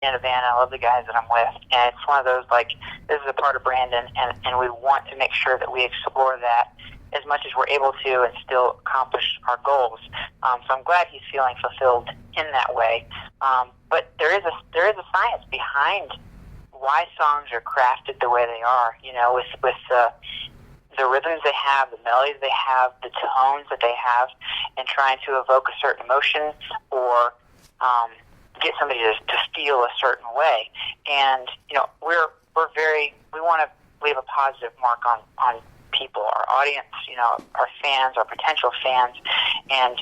in a band. I love the guys that I'm with, and it's one of those, like, this is a part of Brandon, and we want to make sure that we explore that as much as we're able to and still accomplish our goals. So I'm glad he's feeling fulfilled in that way. But there is a science behind why songs are crafted the way they are, with the rhythms they have, the melodies they have, the tones that they have, and trying to evoke a certain emotion or get somebody to feel a certain way. And we want to leave a positive mark on people, our audience, our fans, our potential fans, and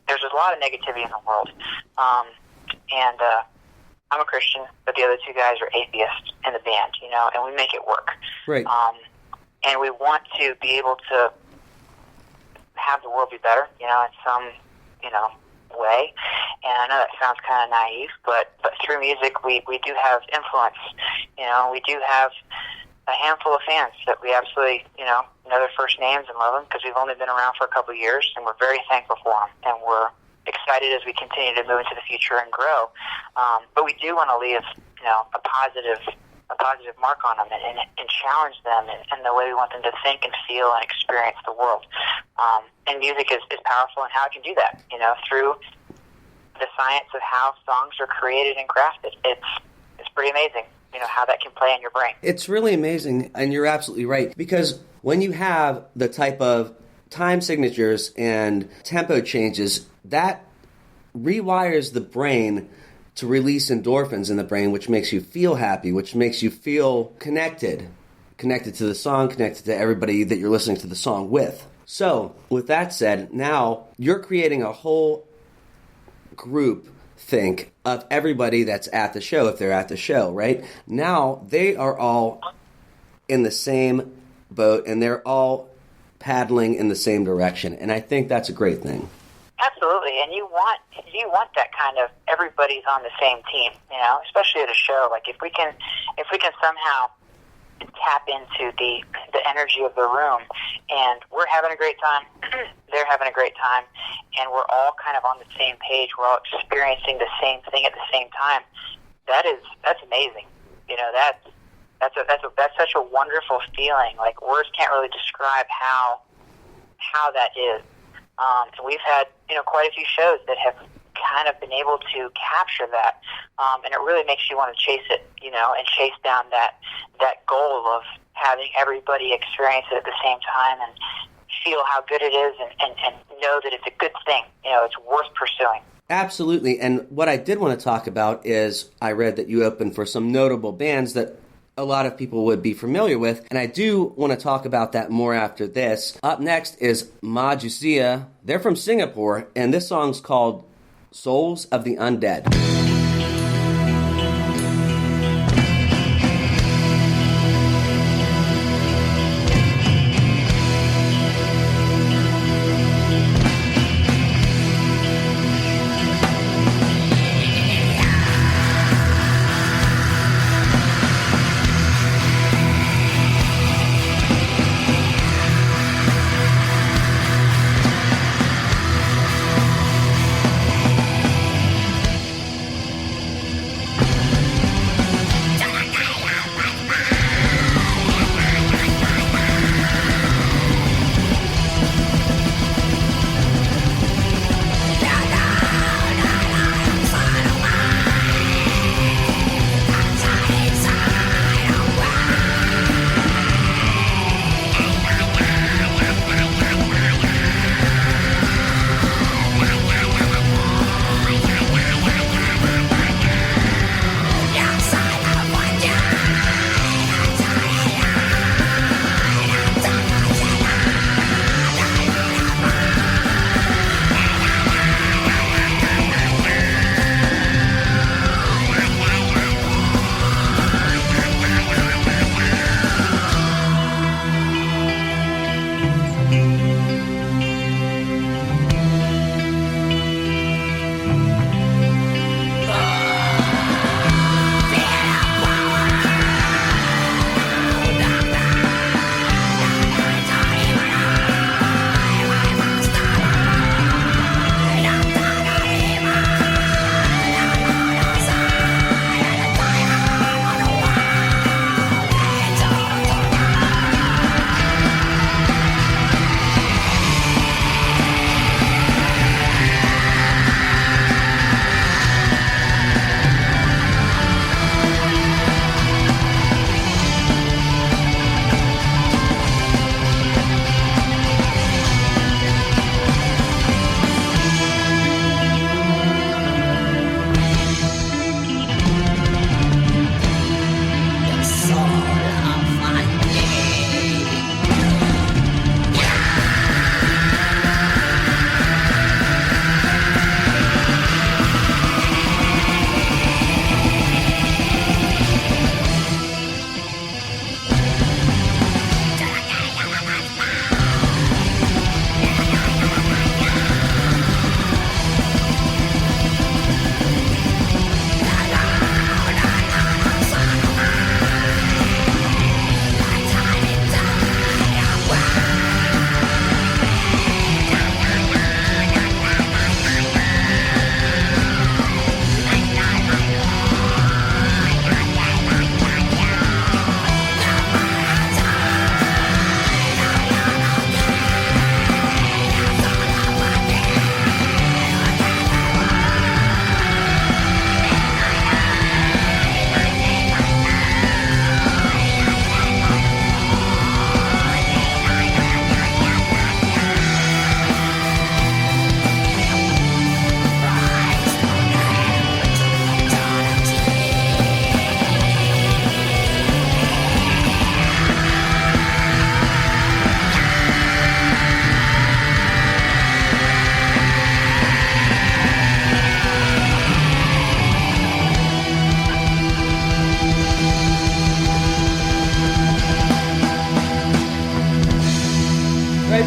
there's a lot of negativity in the world. And I'm a Christian, but the other two guys are atheists in the band, and we make it work. Right. And we want to be able to have the world be better, in some, way. And I know that sounds kind of naive, but through music, we do have influence. We do have a handful of fans that we absolutely, know their first names and love them because we've only been around for a couple of years, and we're very thankful for them. And we're excited as we continue to move into the future and grow. But we do want to leave, a positive mark on them and challenge them in the way we want them to think and feel and experience the world. And music is powerful in how it can do that, through the science of how songs are created and crafted. It's pretty amazing, how that can play in your brain. It's really amazing, and you're absolutely right, because when you have the type of time signatures and tempo changes, that rewires the brain to release endorphins in the brain, which makes you feel happy, which makes you feel connected to the song, connected to everybody that you're listening to the song with. So, with that said, now you're creating a whole group think of everybody that's at the show, if they're at the show, right? Now they are all in the same boat and they're all paddling in the same direction, and I think that's a great thing. Absolutely, and you want that kind of everybody's on the same team, especially at a show. Like if we can somehow tap into the energy of the room, and we're having a great time, they're having a great time, and we're all kind of on the same page. We're all experiencing the same thing at the same time. That's amazing. That's such a wonderful feeling. Like words can't really describe how that is. And we've had quite a few shows that have kind of been able to capture that, and it really makes you want to chase it, and chase down that goal of having everybody experience it at the same time and feel how good it is and know that it's a good thing. It's worth pursuing. Absolutely. And what I did want to talk about is I read that you opened for some notable bands that a lot of people would be familiar with, and I do want to talk about that more after this. Up next is Majusiah. They're from Singapore, and this song's called Souls of the Undead.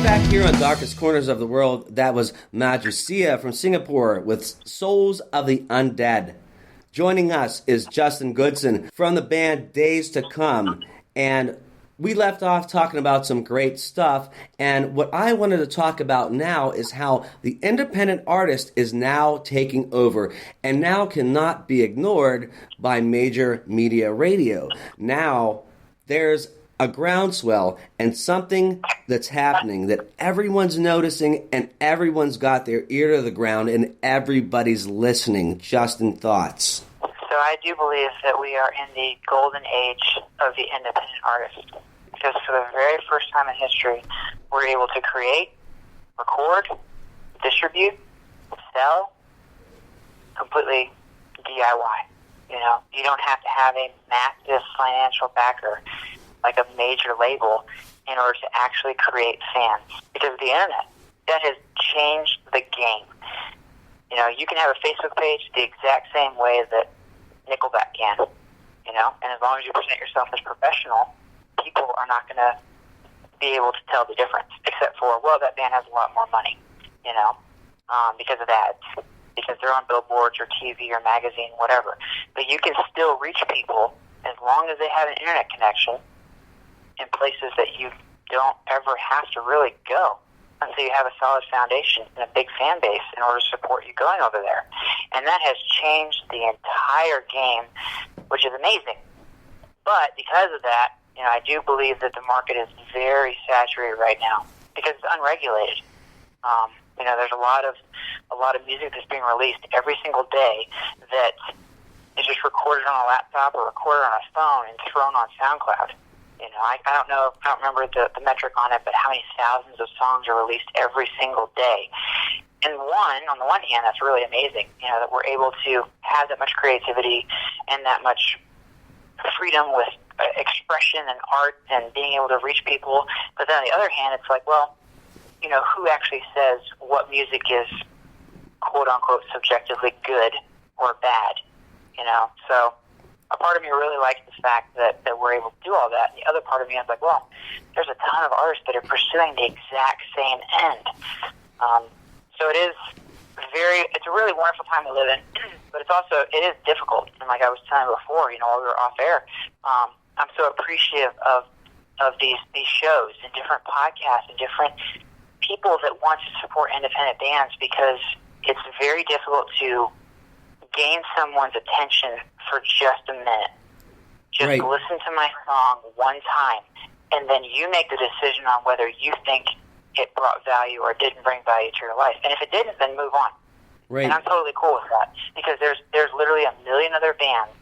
Back here on Darkest Corners of the World, that was Majusiah from Singapore with Souls of the Undead. Joining us is Justin Goodson from the band Days to Come, and we left off talking about some great stuff, and what I wanted to talk about now is how the independent artist is now taking over and now cannot be ignored by major media radio. Now, there's a groundswell and something that's happening that everyone's noticing and everyone's got their ear to the ground and everybody's listening. Justin, thoughts? So I do believe that we are in the golden age of the independent artist, because for the very first time in history, we're able to create, record, distribute, sell, completely DIY. You know, you don't have to have a massive financial backer like a major label in order to actually create fans, because of the internet. That has changed the game. You know, you can have a Facebook page the exact same way that Nickelback can, you know, and as long as you present yourself as professional, people are not going to be able to tell the difference, except for, well, that band has a lot more money, you know, because of ads, because they're on billboards or TV or magazine, whatever. But you can still reach people as long as they have an internet connection in places that you don't ever have to really go until you have a solid foundation and a big fan base in order to support you going over there. And that has changed the entire game, which is amazing. But because of that, you know, I do believe that the market is very saturated right now because it's unregulated. You know, there's a lot of music that's being released every single day that is just recorded on a laptop or recorded on a phone and thrown on SoundCloud. You know, I don't know, I don't remember the metric on it, but how many thousands of songs are released every single day. And on the one hand, that's really amazing, you know, that we're able to have that much creativity and that much freedom with expression and art and being able to reach people. But then on the other hand, it's like, well, you know, who actually says what music is quote-unquote subjectively good or bad, you know? So a part of me really likes the fact that we're able to do all that. And the other part of me is like, well, there's a ton of artists that are pursuing the exact same end. So it's a really wonderful time to live in, but it is difficult. And like I was telling you before, you know, while we were off air, I'm so appreciative of these shows and different podcasts and different people that want to support independent bands, because it's very difficult to gain someone's attention for just a minute. Just right. Listen to my song one time, and then you make the decision on whether you think it brought value or didn't bring value to your life. And if it didn't, then move on. Right. And I'm totally cool with that, because there's literally a million other bands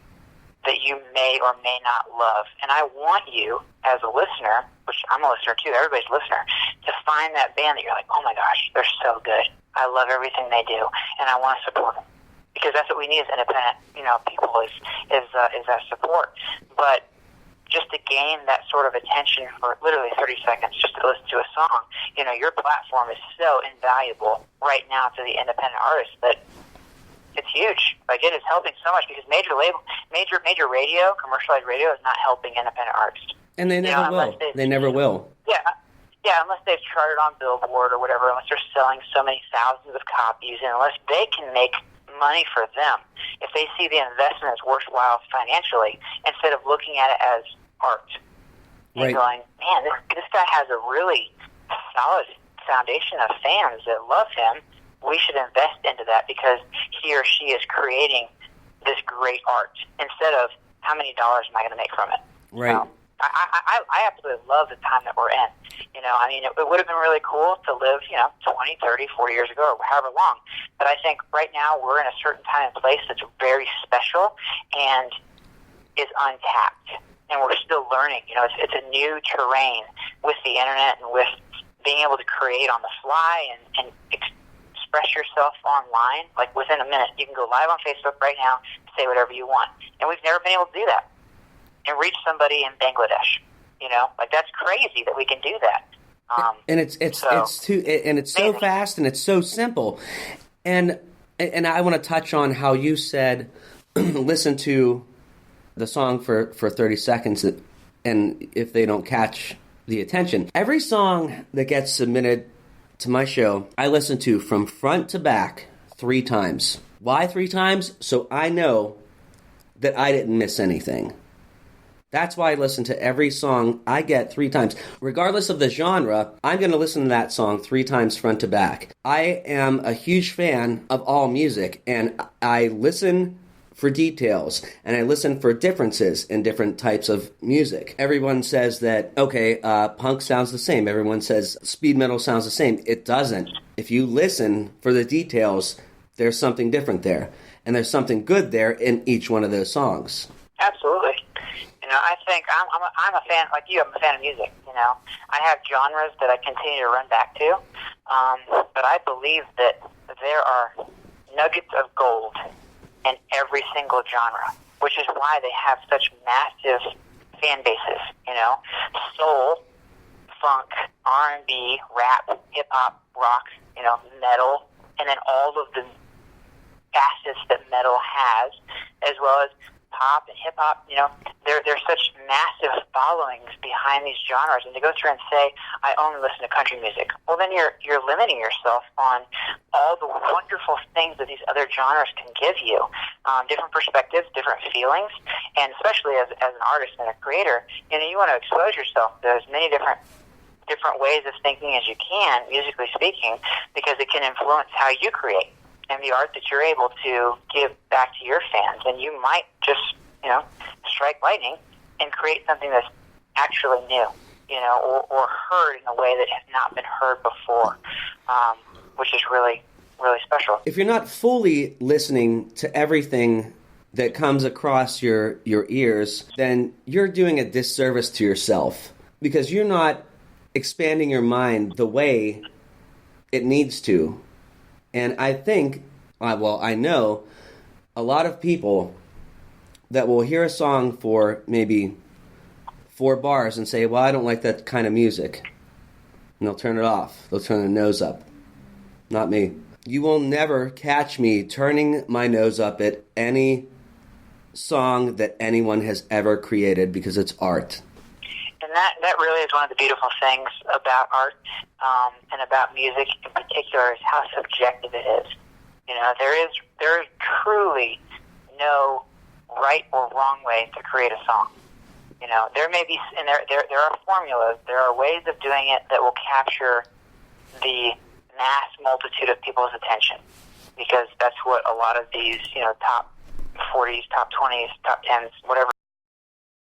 that you may or may not love. And I want you, as a listener, which I'm a listener too, everybody's a listener, to find that band that you're like, oh my gosh, they're so good. I love everything they do, and I want to support them. Because that's what we need as independent, you know, people is that support. But just to gain that sort of attention for literally 30 seconds just to listen to a song, you know, your platform is so invaluable right now to the independent artist that it's huge. Like, it is helping so much, because major radio, commercialized radio, is not helping independent artists. And they never will. They never will. Yeah, unless they've charted on Billboard or whatever, unless they're selling so many thousands of copies, and unless they can make money for them. If they see the investment as worthwhile financially, instead of looking at it as art and right. going, man, this guy has a really solid foundation of fans that love him. We should invest into that because he or she is creating this great art, instead of how many dollars am I going to make from it. Right. So, I absolutely love the time that we're in. You know, I mean, it would have been really cool to live, you know, 20, 30, 40 years ago, or however long. But I think right now we're in a certain time and place that's very special and is untapped. And we're still learning. You know, it's a new terrain with the internet and with being able to create on the fly and express yourself online. Like, within a minute, you can go live on Facebook right now, say whatever you want. And we've never been able to do that and reach somebody in Bangladesh. You know, like, that's crazy that we can do that. And it's so fast and it's so simple. And I want to touch on how you said, listen to the song for 30 seconds, and if they don't catch the attention. Every song that gets submitted to my show, I listen to from front to back 3 times. Why 3 times? So I know that I didn't miss anything. That's why I listen to every song I get 3 times. Regardless of the genre, I'm going to listen to that song 3 times front to back. I am a huge fan of all music, and I listen for details, and I listen for differences in different types of music. Everyone says that, okay, punk sounds the same. Everyone says speed metal sounds the same. It doesn't. If you listen for the details, there's something different there, and there's something good there in each one of those songs. Absolutely. I think I'm a fan, like you, I'm a fan of music, I have genres that I continue to run back to, but I believe that there are nuggets of gold in every single genre, which is why they have such massive fan bases, soul, funk, R&B, rap, hip-hop, rock, metal, and then all of the facets that metal has, as well as pop and hip-hop, there's such massive followings behind these genres, and to go through and say, I only listen to country music, well, then you're limiting yourself on all the wonderful things that these other genres can give you, different perspectives, different feelings, and especially as an artist and a creator, you want to expose yourself to as many different ways of thinking as you can, musically speaking, because it can influence how you create and the art that you're able to give back to your fans. And you might just, strike lightning and create something that's actually new, or heard in a way that has not been heard before, which is really, really special. If you're not fully listening to everything that comes across your ears, then you're doing a disservice to yourself, because you're not expanding your mind the way it needs to. And I think, I know a lot of people that will hear a song for maybe 4 bars and say, well, I don't like that kind of music. And they'll turn it off. They'll turn their nose up. Not me. You will never catch me turning my nose up at any song that anyone has ever created, because it's art. And that really is one of the beautiful things about art and about music in particular, is how subjective it is. There is truly no right or wrong way to create a song. There may be, and there are formulas, there are ways of doing it that will capture the mass multitude of people's attention, because that's what a lot of these, top 40s, top 20s, top 10s, whatever